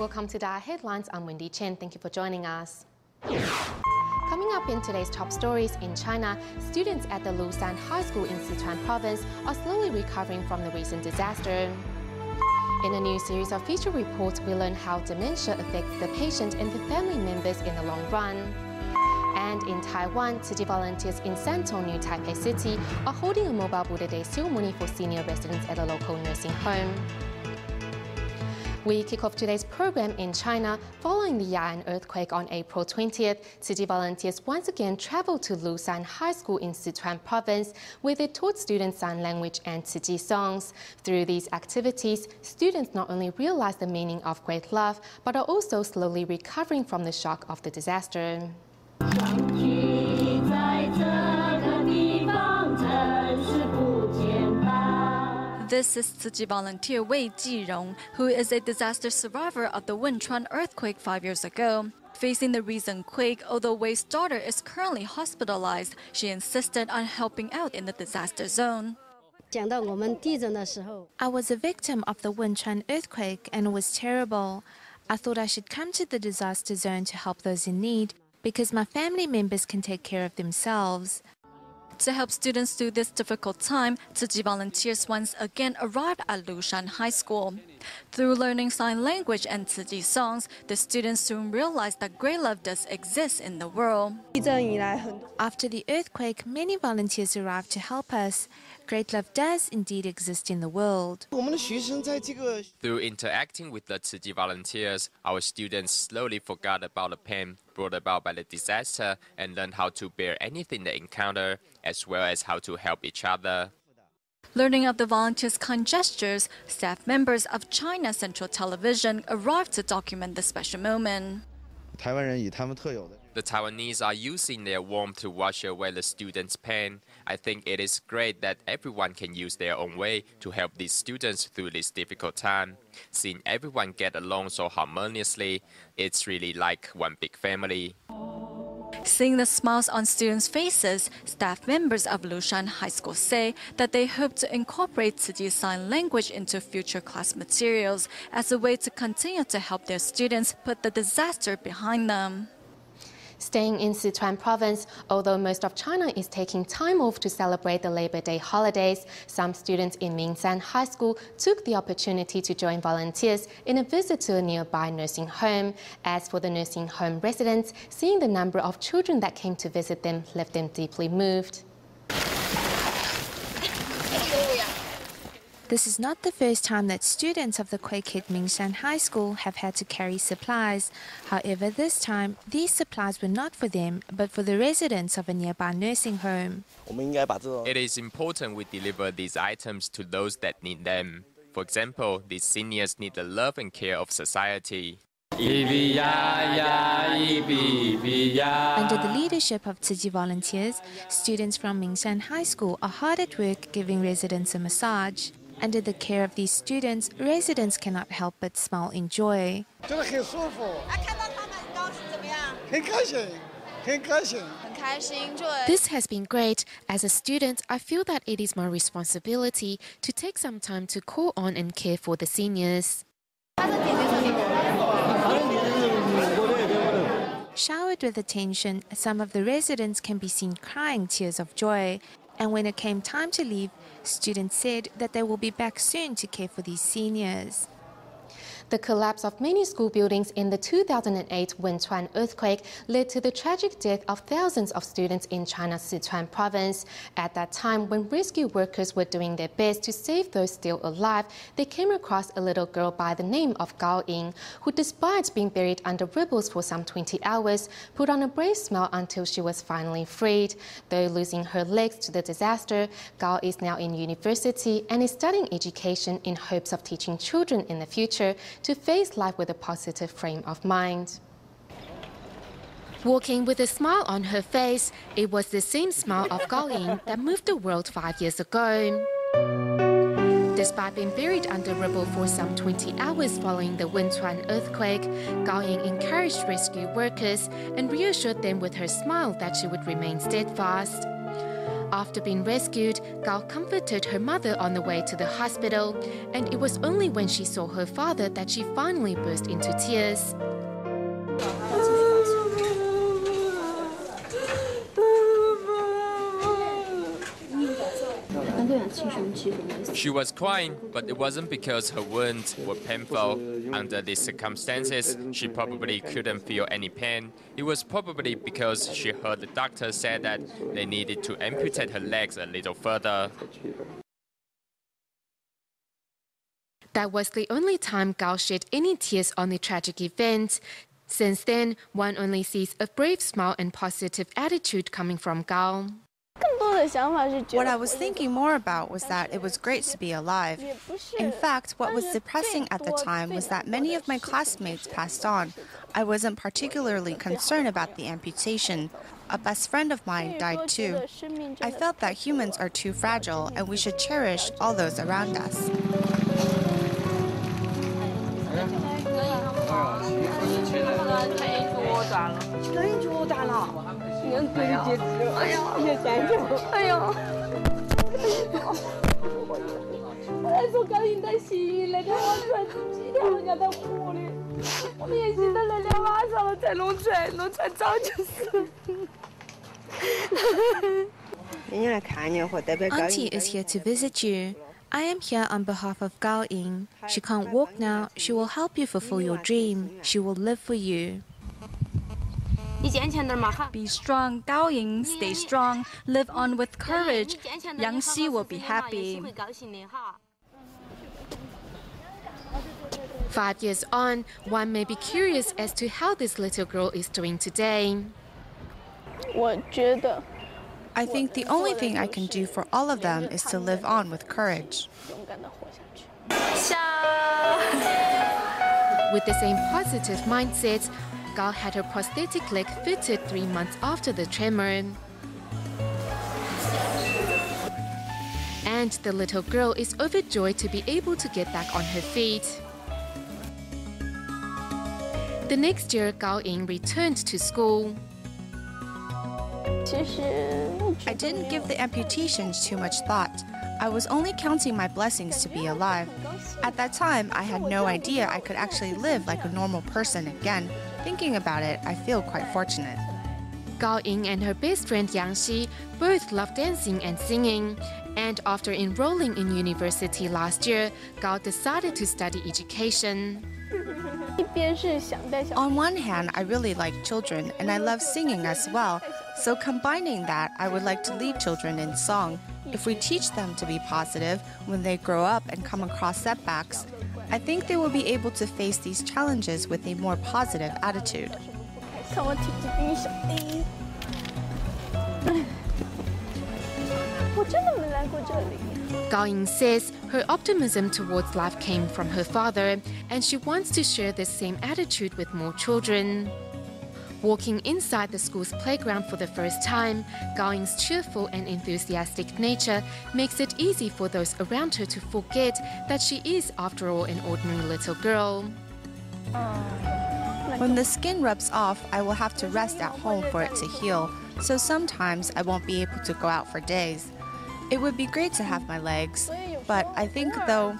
Welcome to the Headlines. I'm Wendy Chen. Thank you for joining us. Coming up in today's top stories, in China, students at the Lushan High School in Sichuan province are slowly recovering from the recent disaster. In a new series of feature reports, we learn how dementia affects the patient and the family members in the long run. And in Taiwan, Tzu Chi volunteers in Sanchong, New Taipei City, are holding a mobile Buddha Day ceremony for senior residents at a local nursing home. We kick off today's program in China. Following the Ya'an earthquake on April 20th, Tzu Chi volunteers once again traveled to Lushan High School in Sichuan province, where they taught students sign language and Tzu Chi songs. Through these activities, students not only realize the meaning of great love, but are also slowly recovering from the shock of the disaster. This is Tzu Chi volunteer Wei Jirong, who is a disaster survivor of the Wenchuan earthquake 5 years ago. Facing the recent quake, although Wei's daughter is currently hospitalized, she insisted on helping out in the disaster zone. I was a victim of the Wenchuan earthquake and it was terrible. I thought I should come to the disaster zone to help those in need because my family members can take care of themselves. To help students through this difficult time, Tzu Chi volunteers once again arrived at Lushan High School. Through learning sign language and Tzu Chi songs, the students soon realized that great love does exist in the world. After the earthquake, many volunteers arrived to help us. Great love does indeed exist in the world. Through interacting with the Tzu Chi volunteers, our students slowly forgot about the pain brought about by the disaster and learned how to bear anything they encounter, as well as how to help each other. Learning of the volunteers' kind gestures, staff members of China Central Television arrived to document the special moment. The Taiwanese are using their warmth to wash away the students' pain. I think it is great that everyone can use their own way to help these students through this difficult time. Seeing everyone get along so harmoniously, it's really like one big family. Seeing the smiles on students' faces, staff members of Lushan High School say that they hope to incorporate Tzu Chi sign language into future class materials as a way to continue to help their students put the disaster behind them. Staying in Sichuan province, although most of China is taking time off to celebrate the Labor Day holidays, some students in Mingshan High School took the opportunity to join volunteers in a visit to a nearby nursing home. As for the nursing home residents, seeing the number of children that came to visit them left them deeply moved. This is not the first time that students of the quake-hit Mingshan High School have had to carry supplies. However, this time, these supplies were not for them, but for the residents of a nearby nursing home. It is important we deliver these items to those that need them. For example, these seniors need the love and care of society. Under the leadership of Tzu Chi volunteers, students from Mingshan High School are hard at work giving residents a massage. Under the care of these students, residents cannot help but smile in joy. This has been great. As a student, I feel that it is my responsibility to take some time to call on and care for the seniors. Showered with attention, some of the residents can be seen crying tears of joy. And when it came time to leave, students said that they will be back soon to care for these seniors. The collapse of many school buildings in the 2008 Wenchuan earthquake led to the tragic death of thousands of students in China's Sichuan province. At that time, when rescue workers were doing their best to save those still alive, they came across a little girl by the name of Gao Ying, who, despite being buried under rubble for some 20 hours, put on a brave smile until she was finally freed. Though losing her legs to the disaster, Gao is now in university and is studying education in hopes of teaching children in the future to face life with a positive frame of mind. Walking with a smile on her face, it was the same smile of Gao Ying that moved the world 5 years ago. Despite being buried under rubble for some 20 hours following the Wenchuan earthquake, Gao Ying encouraged rescue workers and reassured them with her smile that she would remain steadfast. After being rescued, Gao comforted her mother on the way to the hospital, and it was only when she saw her father that she finally burst into tears. She was crying, but it wasn't because her wounds were painful. Under these circumstances, she probably couldn't feel any pain. It was probably because she heard the doctor say that they needed to amputate her legs a little further. That was the only time Gao shed any tears on the tragic event. Since then, one only sees a brave smile and positive attitude coming from Gao. What I was thinking more about was that it was great to be alive. In fact, what was depressing at the time was that many of my classmates passed on. I wasn't particularly concerned about the amputation. A best friend of mine died too. I felt that humans are too fragile and we should cherish all those around us. Auntie is here to visit you. I am here on behalf of Gao Ying. She can't walk now. She will help you fulfill your dream. She will live for you. Be strong, Gao Ying. Stay strong. Live on with courage. Yang Xi will be happy. 5 years on, one may be curious as to how this little girl is doing today. I think the only thing I can do for all of them is to live on with courage. With the same positive mindset, Gao had her prosthetic leg fitted 3 months after the tremor. And the little girl is overjoyed to be able to get back on her feet. The next year, Gao Ying returned to school. I didn't give the amputations too much thought. I was only counting my blessings to be alive. At that time, I had no idea I could actually live like a normal person again. Thinking about it, I feel quite fortunate. Gao Ying and her best friend Yang Xi both love dancing and singing. And after enrolling in university last year, Gao decided to study education. On one hand, I really like children and I love singing as well. So combining that, I would like to lead children in song. If we teach them to be positive when they grow up and come across setbacks, I think they will be able to face these challenges with a more positive attitude. Gao Ying says her optimism towards life came from her father, and she wants to share this same attitude with more children. Walking inside the school's playground for the first time, Gao Ying's cheerful and enthusiastic nature makes it easy for those around her to forget that she is, after all, an ordinary little girl. When the skin rubs off, I will have to rest at home for it to heal, so sometimes I won't be able to go out for days. It would be great to have my legs, but I think, though,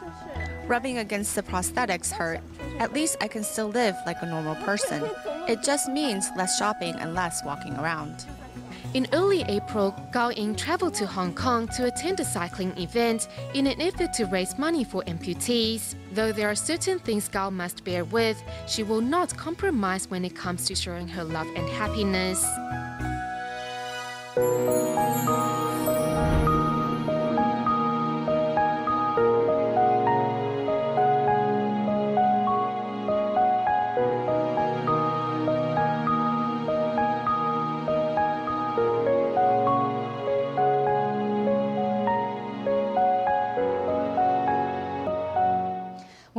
rubbing against the prosthetics hurt. At least I can still live like a normal person. It just means less shopping and less walking around. In early April, Gao Ying traveled to Hong Kong to attend a cycling event in an effort to raise money for amputees. Though there are certain things Gao must bear with, she will not compromise when it comes to showing her love and happiness.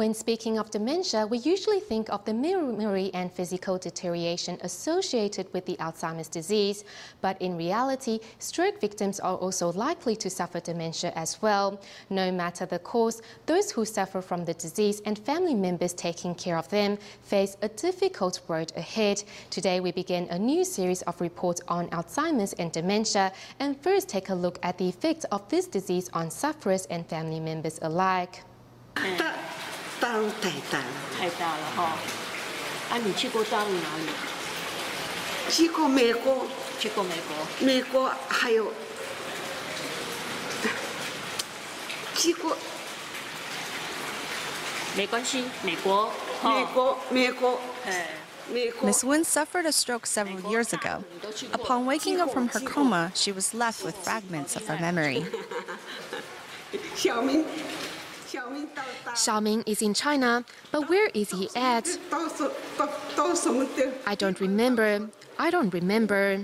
When speaking of dementia, we usually think of the memory and physical deterioration associated with the Alzheimer's disease. But in reality, stroke victims are also likely to suffer dementia as well. No matter the cause, those who suffer from the disease and family members taking care of them face a difficult road ahead. Today, we begin a new series of reports on Alzheimer's and dementia, and first take a look at the effects of this disease on sufferers and family members alike. 大陆太大了，太大了哈！啊，你去过大陆哪里？去过美国，去过美国，美国还有去过。没关系，美国，美国。Miss Wen suffered a stroke several years ago. Upon waking up from her coma, she was left with fragments of her memory. Xiaoming is in China, but where is he at? I don't remember.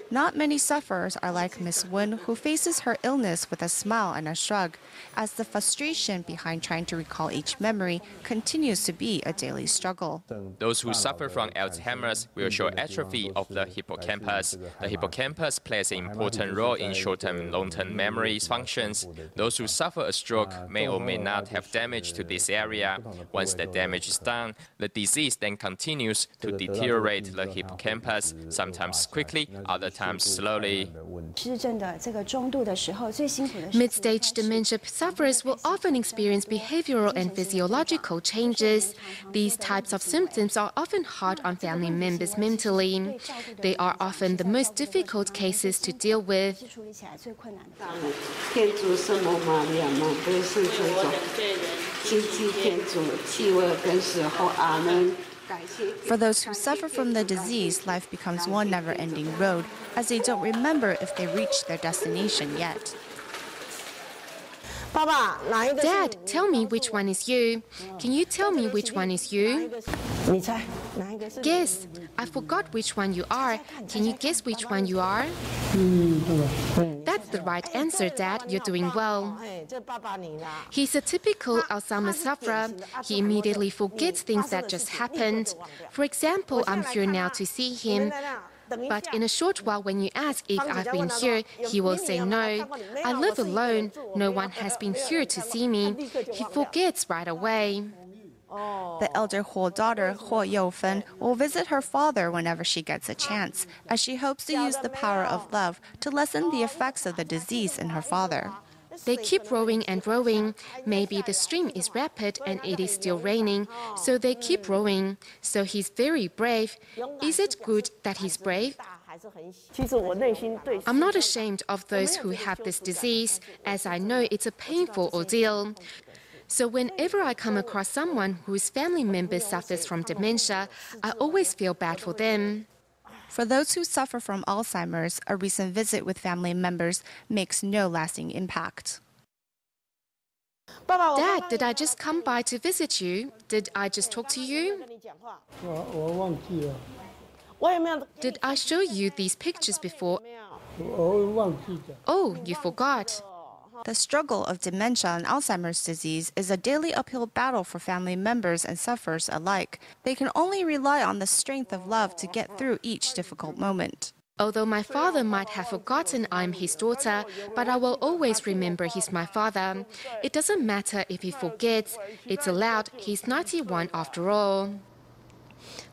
Not many sufferers are like Miss Wen, who faces her illness with a smile and a shrug, as the frustration behind trying to recall each memory continues to be a daily struggle. Those who suffer from Alzheimer's will show atrophy of the hippocampus. The hippocampus plays an important role in short-term and long-term memory functions. Those who suffer a stroke may or may not have damage to this area. Once the damage is done, the disease then continues to deteriorate the hippocampus, sometimes quickly, other times slowly. Mid-stage dementia sufferers will often experience behavioral and physiological changes. These types of symptoms are often hard on family members mentally. They are often the most difficult cases to deal with. For those who suffer from the disease, life becomes one never-ending road, as they don't remember if they reached their destination yet. Dad, tell me which one is you. Can you tell me which one is you? Guess. I forgot which one you are. Can you guess which one you are? That's the right answer, Dad. You're doing well. He's a typical Alzheimer's sufferer. He immediately forgets things that just happened. For example, I'm here now to see him. But in a short while, when you ask if I've been here, he will say no. I live alone. No one has been here to see me. He forgets right away. The elder Huo daughter, Huo Youfen, will visit her father whenever she gets a chance, as she hopes to use the power of love to lessen the effects of the disease in her father. They keep rowing and rowing. Maybe the stream is rapid and it is still raining, so they keep rowing. So he's very brave. Is it good that he's brave? I'm not ashamed of those who have this disease, as I know it's a painful ordeal. So whenever I come across someone whose family member suffers from dementia, I always feel bad for them. For those who suffer from Alzheimer's, a recent visit with family members makes no lasting impact. Dad, did I just come by to visit you? Did I just talk to you? Did I show you these pictures before? Oh, you forgot. The struggle of dementia and Alzheimer's disease is a daily uphill battle for family members and sufferers alike. They can only rely on the strength of love to get through each difficult moment. Although my father might have forgotten I'm his daughter, but I will always remember he's my father. It doesn't matter if he forgets. It's allowed. He's 91 after all.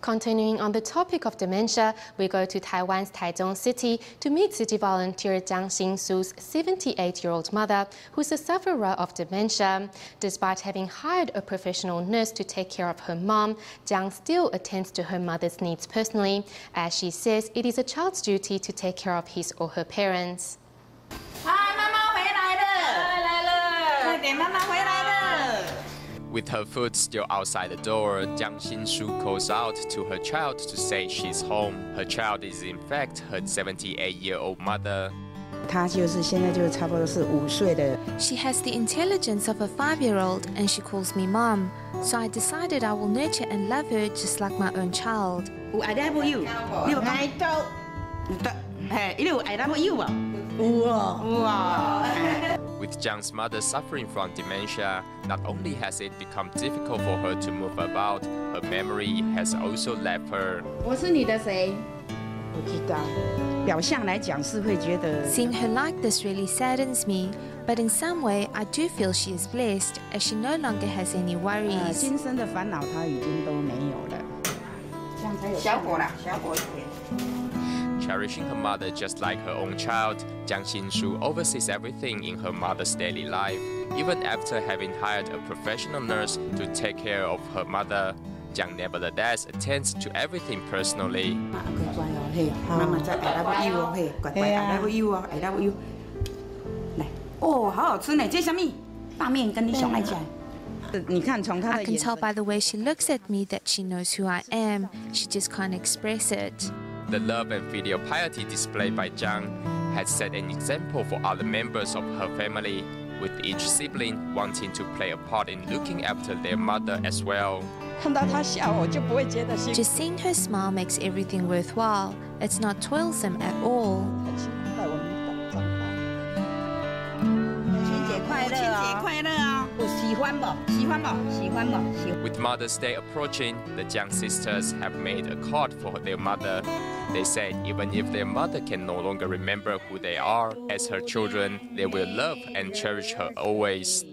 Continuing on the topic of dementia, we go to Taiwan's Taichung City to meet Tzu Chi volunteer Jiang Xingsu's 78-year-old mother, who's a sufferer of dementia. Despite having hired a professional nurse to take care of her mom, Jiang still attends to her mother's needs personally, as she says it is a child's duty to take care of his or her parents. With her foot still outside the door, Jiang Xingsu calls out to her child to say she's home. Her child is in fact her 78-year-old mother. She has the intelligence of a 5-year-old and she calls me mom. So I decided I will nurture and love her just like my own child. I love you. With Jiang's mother suffering from dementia, not only has it become difficult for her to move about, her memory has also left her. 我是你的谁？不知道。表象来讲是会觉得。Seeing her like this really saddens me, but in some way I do feel she is blessed, as she no longer has any worries. 今生的烦恼她已经都没有了。这样才有小果啦，小果一点。Cherishing her mother just like her own child, Jiang Xinshu oversees everything in her mother's daily life. Even after having hired a professional nurse to take care of her mother, Jiang nevertheless attends to everything personally. 妈妈在 I love you 哦，嘿，乖乖 I love you 哦 ，I love you。来，哦，好好吃呢，这什么？大面跟你小爱讲。你看从她的 I can tell by the way she looks at me that she knows who I am. She just can't express it. The love and filial piety displayed by Jiang has set an example for other members of her family, with each sibling wanting to play a part in looking after their mother as well. 看到她笑，我就不会觉得辛苦。 Just seeing her smile makes everything worthwhile. It's not toilsome at all. 很辛苦带我们长大。母亲节快乐啊！母亲节快乐啊！我喜欢不？喜欢不？喜欢不？喜欢。 With Mother's Day approaching, the Jiang sisters have made a card for their mother. They said even if their mother can no longer remember who they are as her children, they will love and cherish her always.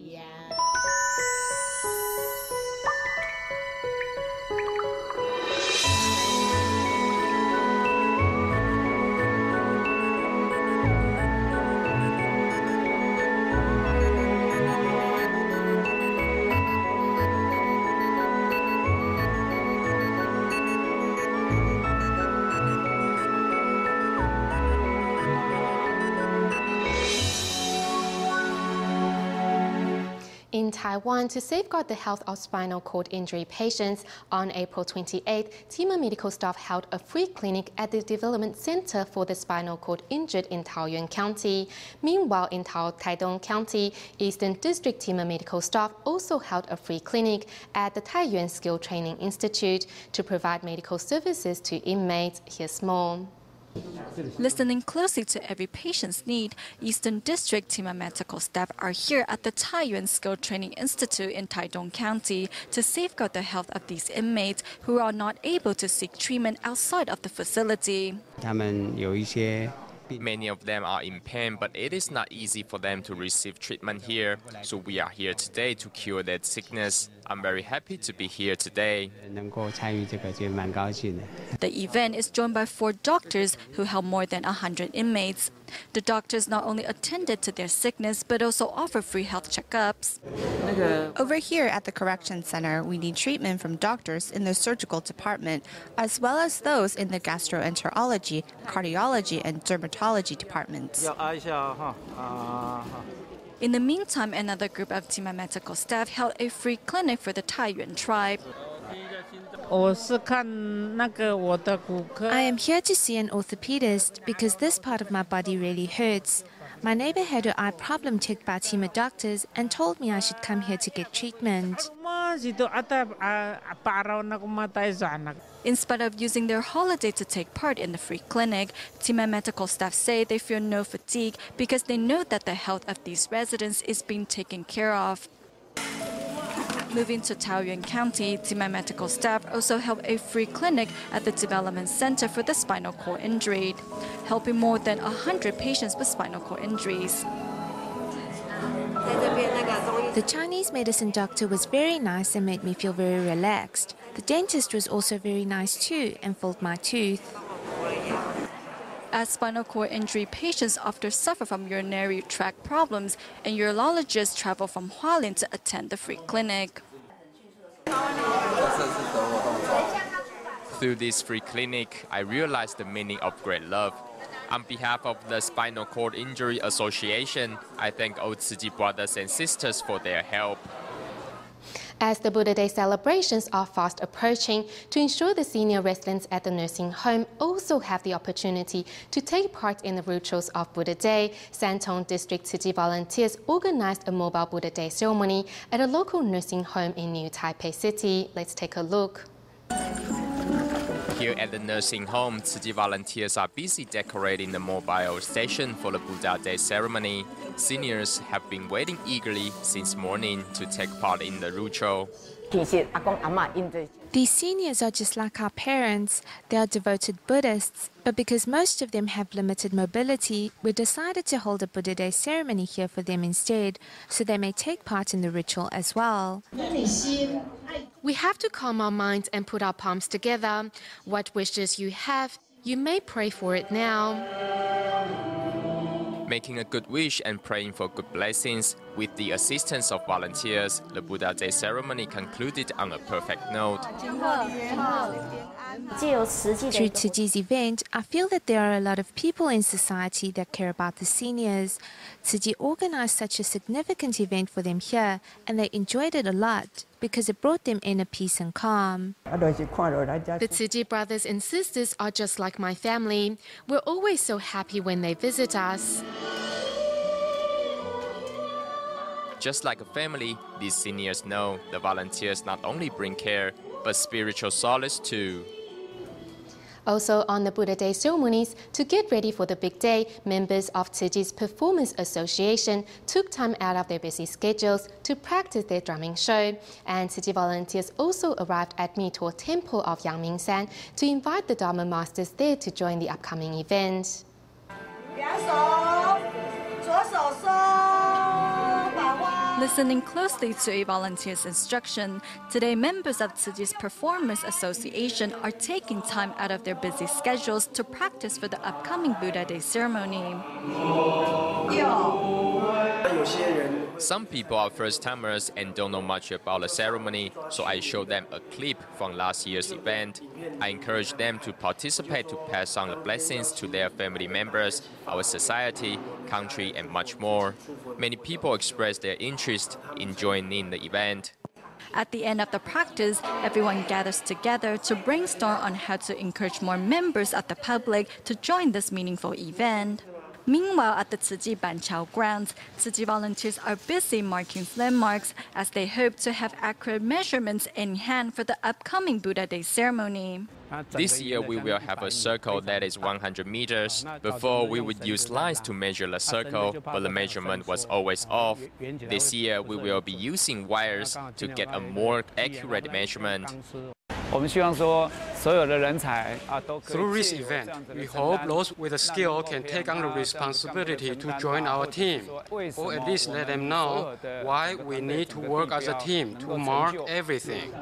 In Taiwan, to safeguard the health of spinal cord injury patients, on April 28th, Tima medical staff held a free clinic at the Development Center for the Spinal Cord Injured in Taoyuan County. Meanwhile, in Taidong County, Eastern District Tima medical staff also held a free clinic at the Taiyuan Skill Training Institute to provide medical services to inmates. Here's more. Listening closely to every patient's need, Eastern District Tima medical staff are here at the Taiyuan Skill Training Institute in Taidong County to safeguard the health of these inmates who are not able to seek treatment outside of the facility. Many of them are in pain, but it is not easy for them to receive treatment here. So we are here today to cure that sickness. I'm very happy to be here today. The event is joined by 4 doctors who help more than 100 inmates. The doctors not only attended to their sickness, but also offer free health checkups. Over here at the Correction Center, we need treatment from doctors in the surgical department, as well as those in the gastroenterology, cardiology, and dermatology departments. In the meantime, another group of Tima medical staff held a free clinic for the Taiyuan tribe. I am here to see an orthopedist because this part of my body really hurts. My neighbor had her eye problem checked by Tima doctors and told me I should come here to get treatment. In spite of using their holiday to take part in the free clinic, Tima medical staff say they feel no fatigue because they know that the health of these residents is being taken care of. Moving to Taoyuan County, Tima medical staff also held a free clinic at the Development Center for the Spinal Cord Injured, helping more than 100 patients with spinal cord injuries. The Chinese medicine doctor was very nice and made me feel very relaxed. The dentist was also very nice too and filled my tooth. As spinal cord injury patients often suffer from urinary tract problems, and urologists travel from Hualien to attend the free clinic. Through this free clinic, I realized the meaning of great love. On behalf of the Spinal Cord Injury Association, I thank all Tzu Chi brothers and sisters for their help. As the Buddha Day celebrations are fast approaching, to ensure the senior residents at the nursing home also have the opportunity to take part in the rituals of Buddha Day, Sanchong District Tzu Chi volunteers organized a mobile Buddha Day ceremony at a local nursing home in New Taipei City. Let's take a look. Here at the nursing home, Tzu Chi volunteers are busy decorating the mobile station for the Buddha Day ceremony. Seniors have been waiting eagerly since morning to take part in the ritual. These seniors are just like our parents. They are devoted Buddhists, but because most of them have limited mobility, we decided to hold a Buddha Day ceremony here for them instead, so they may take part in the ritual as well. We have to calm our minds and put our palms together. What wishes you have, you may pray for it now. Making a good wish and praying for good blessings with the assistance of volunteers, the Buddha Day ceremony concluded on a perfect note. Through Tzu Chi's event, I feel that there are a lot of people in society that care about the seniors. Tzu Chi organized such a significant event for them here, and they enjoyed it a lot because it brought them inner peace and calm. The Tzu Chi brothers and sisters are just like my family. We're always so happy when they visit us. Just like a family, these seniors know the volunteers not only bring care, but spiritual solace too. Also on the Buddha Day ceremonies, to get ready for the big day, members of Tzu Chi's Performance Association took time out of their busy schedules to practice their drumming show. And Tzu Chi volunteers also arrived at Mituo Temple of Yangmingshan to invite the Dharma masters there to join the upcoming event. Listening closely to a volunteer's instruction, today members of Tzu Chi's Performers Association are taking time out of their busy schedules to practice for the upcoming Buddha Day ceremony. Some people are first-timers and don't know much about the ceremony, so I showed them a clip from last year's event. I encourage them to participate to pass on the blessings to their family members, our society, country, and much more. Many people expressed their interest in joining the event. At the end of the practice, everyone gathers together to brainstorm on how to encourage more members of the public to join this meaningful event. Meanwhile, at the Tzu Chi Banqiao grounds, Tzu Chi volunteers are busy marking landmarks as they hope to have accurate measurements in hand for the upcoming Buddha Day ceremony. This year, we will have a circle that is 100 meters. Before, we would use lines to measure the circle, but the measurement was always off. This year, we will be using wires to get a more accurate measurement. Through this event, we hope those with a skill can take on the responsibility to join our team, or at least let them know why we need to work as a team to mark everything.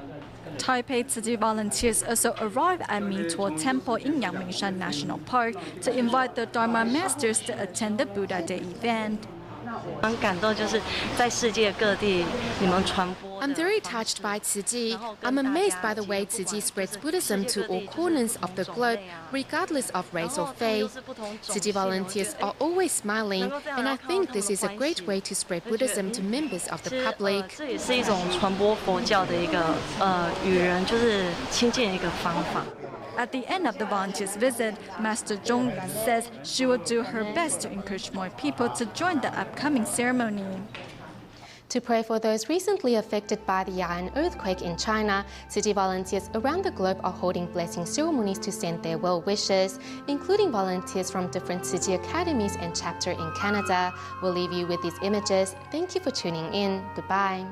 Taipei City volunteers also arrived at Mituo Temple in Yangmingshan National Park to invite the Dharma masters to attend the Buddha Day event. I'm very touched by Tzu Chi. I'm amazed by the way Tzu Chi spreads Buddhism to all corners of the globe, regardless of race or faith. Tzu Chi volunteers are always smiling, and I think this is a great way to spread Buddhism to members of the public. At the end of the volunteers' visit, Master Zhong says she will do her best to encourage more people to join the upcoming ceremony. To pray for those recently affected by the Lushan earthquake in China, Tzu Chi volunteers around the globe are holding blessing ceremonies to send their well wishes, including volunteers from different Tzu Chi academies and chapter in Canada. We'll leave you with these images. Thank you for tuning in. Goodbye.